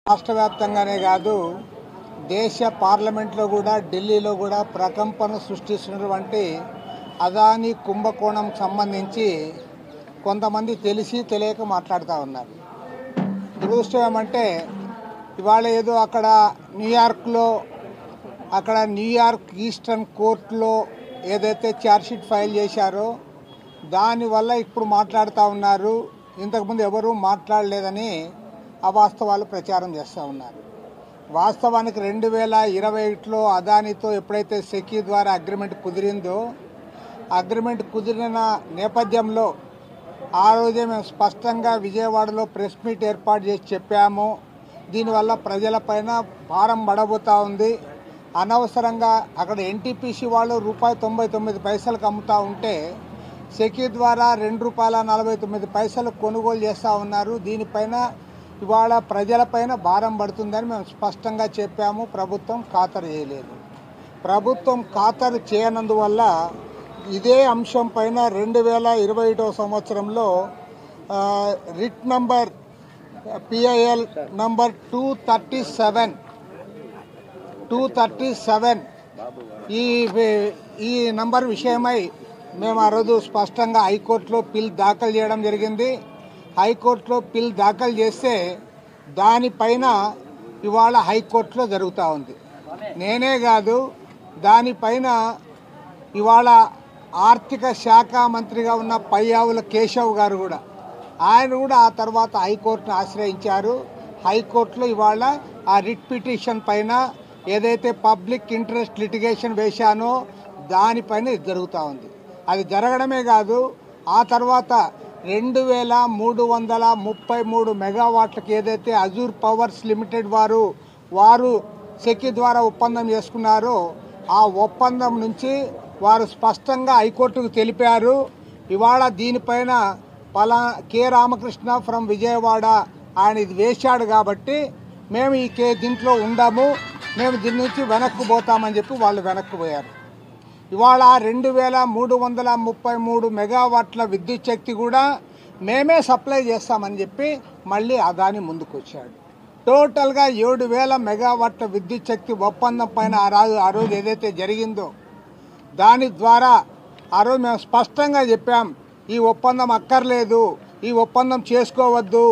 రాష్ట్ర వ్యాప్తంగానే కాదు దేశ పార్లమెంట్లో కూడా ఢిల్లీలో కూడా ప్రకంపన సృష్టిస్తున్నటువంటి అదానీ కుంభకోణం సంబంధించి కొంతమంది తెలిసి తెలియక మాట్లాడుతూ ఉన్నారు. దురదృష్టం ఏమంటే ఇవాళ ఏదో అక్కడ న్యూయార్క్ ఈస్టర్న్ కోర్టులో ఏదైతే ఛార్జ్షీట్ ఫైల్ చేశారో దానివల్ల ఇప్పుడు మాట్లాడుతూ ఉన్నారు. ఇంతకుముందు ఎవరూ మాట్లాడలేదని అవాస్తవాలు ప్రచారం చేస్తూ ఉన్నారు. వాస్తవానికి 2021లో అదానీతో ఎప్పుడైతే సెకీ ద్వారా అగ్రిమెంట్ కుదిరిందో అగ్రిమెంట్ కుదిరిన నేపథ్యంలో ఆ రోజే మేము స్పష్టంగా విజయవాడలో ప్రెస్ మీట్ ఏర్పాటు చేసి చెప్పాము. దీనివల్ల ప్రజలపైన భారం పడబోతూ ఉంది. అనవసరంగా అక్కడ ఎన్టీపీసీ వాళ్ళు ₹1.99 అమ్ముతూ ఉంటే సెకీ ద్వారా ₹2.49 కొనుగోలు చేస్తూ ఉన్నారు. దీనిపైన ఇవాళ ప్రజలపైన భారం పడుతుందని మేము స్పష్టంగా చెప్పాము. ప్రభుత్వం ఖాతరు చేయలేదు. ప్రభుత్వం ఖాతరు చేయనందువల్ల ఇదే అంశం పైన 2021 సంవత్సరంలో రిట్ నంబర్ PIL నంబర్ 237 ఈ నంబర్ విషయమై మేము ఆ రోజు స్పష్టంగా హైకోర్టులో పిల్ దాఖలు చేయడం జరిగింది. హైకోర్టులో పిల్ దాఖలు చేస్తే దానిపైన ఇవాళ హైకోర్టులో జరుగుతూ ఉంది. నేనే కాదు, దానిపైన ఇవాళ ఆర్థిక శాఖ మంత్రిగా ఉన్న పయ్యావుల కేశవ్ గారు కూడా ఆయన కూడా ఆ తర్వాత హైకోర్టును ఆశ్రయించారు. హైకోర్టులో ఇవాళ ఆ రిట్ పిటిషన్ పైన ఏదైతే పబ్లిక్ ఇంట్రెస్ట్ లిటిగేషన్ వేశానో దానిపైన ఇది జరుగుతూ ఉంది. అది జరగడమే కాదు, ఆ తర్వాత 2333 మెగావాట్లకు ఏదైతే అజూర్ పవర్స్ లిమిటెడ్ వారు సెకీ ద్వారా ఒప్పందం చేసుకున్నారో ఆ ఒప్పందం నుంచి వారు స్పష్టంగా హైకోర్టుకు తెలిపారు. ఇవాళ దీనిపైన కె రామకృష్ణ ఫ్రమ్ విజయవాడ ఆయన ఇది వేశాడు కాబట్టి మేము దీంట్లో ఉండము, మేము దీని నుంచి వెనక్కు పోతామని చెప్పి వాళ్ళు వెనక్కు పోయారు. ఇవాళ 2333 మెగావాట్ల విద్యుత్ శక్తి కూడా మేమే సప్లై చేస్తామని చెప్పి మళ్ళీ అదాని ముందుకు వచ్చాడు. టోటల్గా 7000 మెగావాట్ల విద్యుత్ శక్తి ఒప్పందం పైన ఆ రోజు ఏదైతే జరిగిందో దాని ద్వారా ఆ రోజు మేము స్పష్టంగా చెప్పాం, ఈ ఒప్పందం అక్కర్లేదు, ఈ ఒప్పందం చేసుకోవద్దు,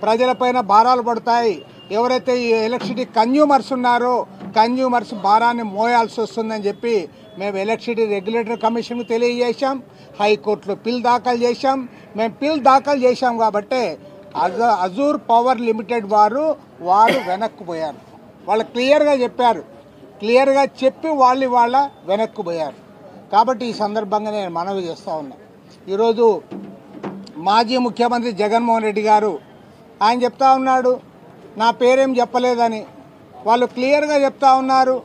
ప్రజలపైన భారాలు పడతాయి, ఎవరైతే ఈ ఎలక్ట్రిసిటీ కన్జ్యూమర్స్ ఉన్నారో కన్జ్యూమర్స్ భారాన్ని మోయాల్సి వస్తుందని చెప్పి మేము ఎలక్ట్రిసిటీ రెగ్యులేటరీ కమిషన్కు తెలియజేశాం. హైకోర్టులో పిల్ దాఖలు చేశాం. మేము పిల్ దాఖలు చేశాం కాబట్టి అజూర్ పవర్ లిమిటెడ్ వారు వెనక్కు పోయారు. వాళ్ళు క్లియర్గా చెప్పారు, క్లియర్గా చెప్పి వాళ్ళ వెనక్కు పోయారు. కాబట్టి ఈ సందర్భంగా నేను మనవి చేస్తూ ఉన్నా. ఈరోజు మాజీ ముఖ్యమంత్రి జగన్మోహన్ రెడ్డి గారు ఆయన చెప్తా ఉన్నాడు నా పేరేం చెప్పలేదని. వాళ్ళు క్లియర్గా చెప్తా ఉన్నారు.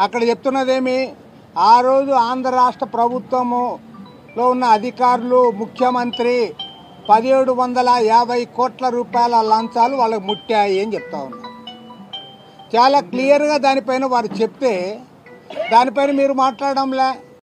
అక్కడ చెప్తున్నదేమి, ఆ రోజు ఆంధ్ర రాష్ట్ర ప్రభుత్వములో ఉన్న అధికారులు ముఖ్యమంత్రి 1750 కోట్ల రూపాయల లంచాలు వాళ్ళకి ముట్టాయి అని చెప్తా ఉన్నారు. చాలా క్లియర్గా దానిపైన వారు చెప్తే దానిపైన మీరు మాట్లాడడంలే.